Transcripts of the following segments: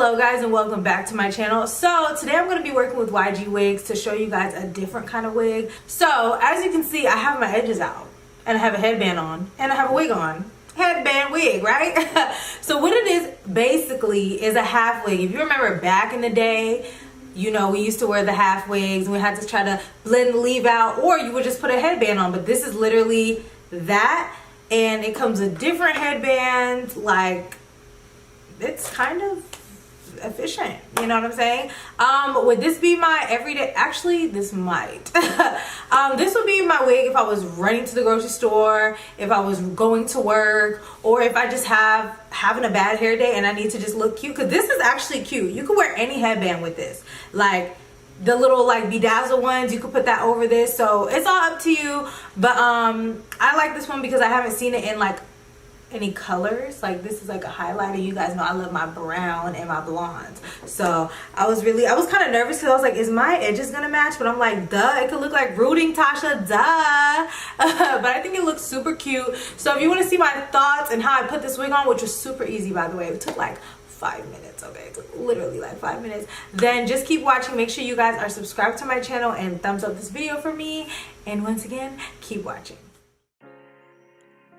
Hello guys and welcome back to my channel. So today I'm going to be working with YGwigs to show you guys a different kind of wig. So as you can see, I have my edges out and I have a headband on and I have a wig on. Headband wig, right? So what it is basically is a half wig. If you remember back in the day, you know, we used to wear the half wigs and we had to try to blend and leave out, or you would just put a headband on. But this is literally that, and it comes with different headbands. Like, it's kind of efficient, you know what I'm saying? Would this be my everyday? Actually, this might. This would be my wig if I was running to the grocery store, if I was going to work, or if I just having a bad hair day and I need to just look cute. Because this is actually cute. You could wear any headband with this, like the little like bedazzle ones. You could put that over this, so it's all up to you. But I like this one because I haven't seen it in like any colors. Like, this is like a highlighter. You guys know I love my brown and my blondes, so I was kind of nervous because I was like, is my edges gonna match? But I'm like, duh, it could look like rooting Tasha, duh. But I think it looks super cute. So if you want to see my thoughts and how I put this wig on, which was super easy, by the way, it took like 5 minutes. Okay, it took literally like 5 minutes. Then just keep watching. Make sure you guys are subscribed to my channel and thumbs up this video for me. And once again, keep watching.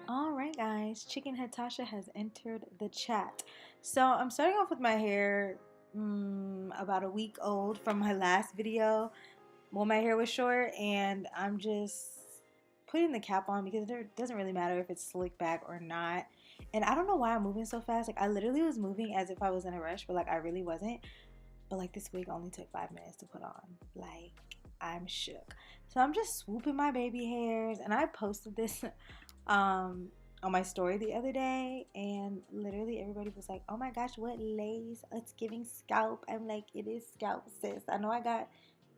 Alright guys, Chicken Head Tasha has entered the chat. So I'm starting off with my hair about a week old from my last video when my hair was short, and I'm just putting the cap on because it doesn't really matter if it's slicked back or not. And I don't know why I'm moving so fast. Like, I literally was moving as if I was in a rush, but like I really wasn't. But like, this wig only took 5 minutes to put on. Like, I'm shook. So I'm just swooping my baby hairs, and I posted this on my story the other day, and literally everybody was like, oh my gosh, what lace, it's giving scalp. I'm like, it is scalp, sis. I know I got,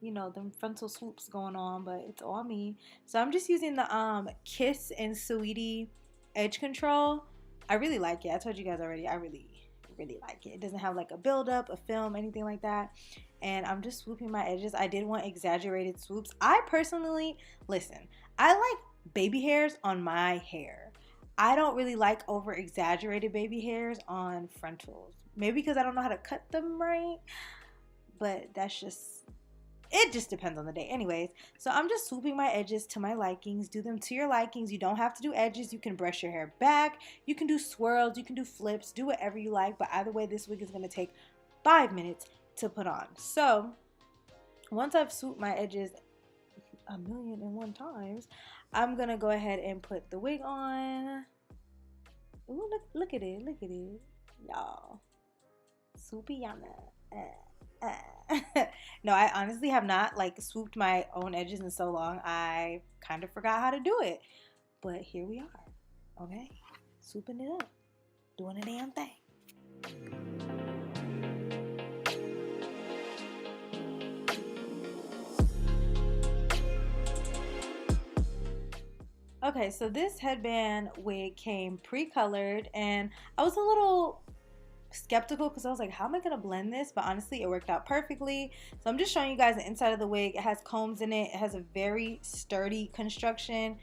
you know, them frontal swoops going on, but it's all me. So I'm just using the Kiss and Sweetie edge control. I really like it. I told you guys already, I really like it. It doesn't have like a buildup, a film, anything like that. And I'm just swooping my edges. I did want exaggerated swoops. I personally, listen, I like baby hairs on my hair. I don't really like over exaggerated baby hairs on frontals. Maybe because I don't know how to cut them right, but that's just, it just depends on the day. Anyways, so I'm just swooping my edges to my likings. Do them to your likings. You don't have to do edges. You can brush your hair back. You can do swirls. You can do flips. Do whatever you like. But either way, this wig is going to take 5 minutes to put on. So once I've swooped my edges 1,000,001 times, I'm gonna go ahead and put the wig on. Ooh, look at it, y'all. Swoopy yana. No, I honestly have not like swooped my own edges in so long. I kind of forgot how to do it, but here we are. Okay, swooping it up, doing a damn thing. Okay, so this headband wig came pre-colored, and I was a little skeptical because I was like, how am I going to blend this? But honestly, it worked out perfectly. So I'm just showing you guys the inside of the wig. It has combs in it. It has a very sturdy construction.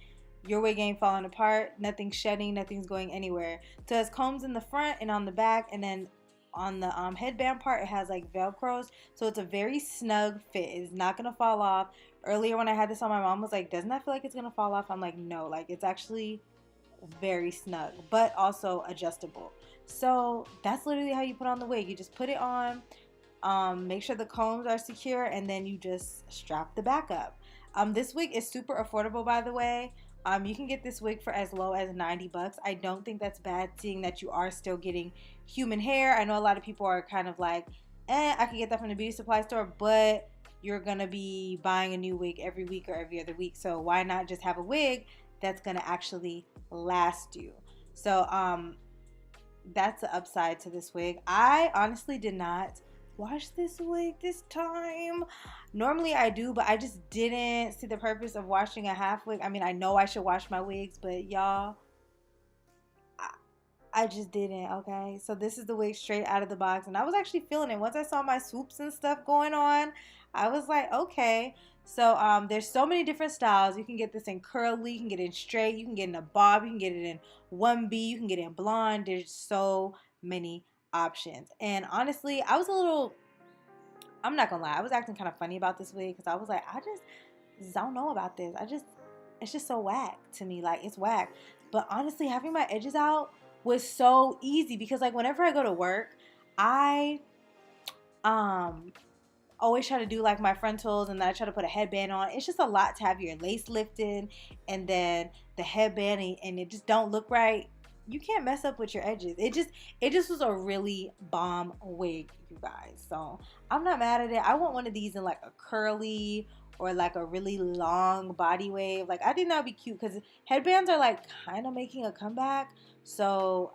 Your wig ain't falling apart. Nothing's shedding. Nothing's going anywhere. So it has combs in the front and on the back, and then on the headband part, it has like velcros, so it's a very snug fit. It's not gonna fall off. Earlier when I had this on, my mom was like, doesn't that feel like it's gonna fall off? I'm like, no, like, it's actually very snug, but also adjustable. So that's literally how you put on the wig. You just put it on, make sure the combs are secure, and then you just strap the back up. This wig is super affordable, by the way. You can get this wig for as low as 90 bucks. I don't think that's bad, seeing that you are still getting human hair. I know a lot of people are kind of like, I can get that from the beauty supply store, but you're gonna be buying a new wig every week or every other week. So why not just have a wig that's gonna actually last you? So that's the upside to this wig. I honestly did not wash this wig this time. Normally I do, but I just didn't see the purpose of washing a half wig. I mean, I know I should wash my wigs, but y'all, I just didn't. Okay, so this is the wig straight out of the box, and I was actually feeling it. Once I saw my swoops and stuff going on, I was like, okay. So there's so many different styles. You can get this in curly, you can get it in straight, you can get it in a bob, you can get it in 1B, you can get it in blonde. There's so many options. And honestly, I'm not gonna lie, I was acting kind of funny about this wig because I was like, I just don't know about this. It's just so whack to me. Like, it's whack. But honestly, having my edges out was so easy because, like, whenever I go to work, I always try to do like my frontals, and then I try to put a headband on. It's just a lot to have your lace lifted and then the headband, and it just don't look right. You can't mess up with your edges. It just was a really bomb wig, you guys. So I'm not mad at it. I want one of these in like a curly or like a really long body wave. Like, I think that would be cute because headbands are like kind of making a comeback. So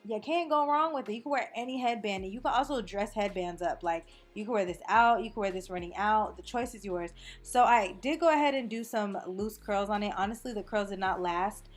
you can't go wrong with it. You can wear any headband, and you can also dress headbands up. Like, you can wear this out, you can wear this running out. The choice is yours. So I did go ahead and do some loose curls on it. Honestly, the curls did not last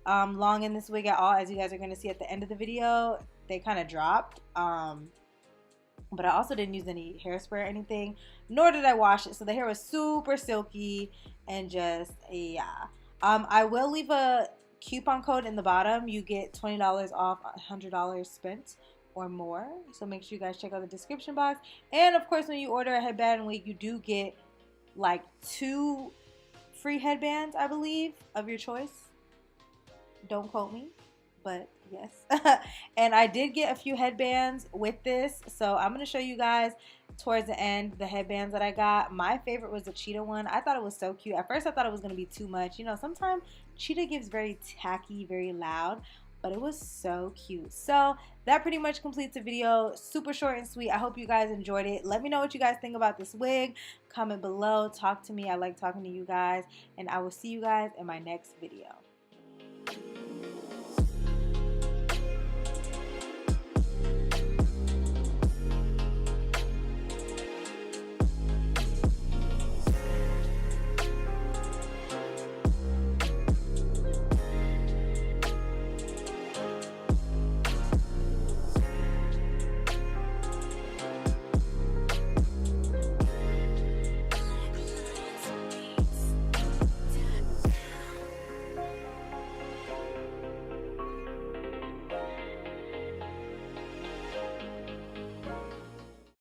long in this wig at all. As you guys are going to see at the end of the video, they kind of dropped. But I also didn't use any hairspray or anything, nor did I wash it. So the hair was super silky and just, yeah. I will leave a coupon code in the bottom. You get $20 off $100 spent or more. So make sure you guys check out the description box. And of course, when you order a headband wig, you do get like 2 free headbands, I believe, of your choice. Don't quote me, but yes. And I did get a few headbands with this, so I'm going to show you guys towards the end the headbands that I got. My favorite was the cheetah one. I thought it was so cute. At first I thought it was going to be too much. You know, sometimes cheetah gives very tacky, very loud, but it was so cute. So that pretty much completes the video. Super short and sweet. I hope you guys enjoyed it. Let me know what you guys think about this wig. Comment below. Talk to me. I like talking to you guys, and I will see you guys in my next video.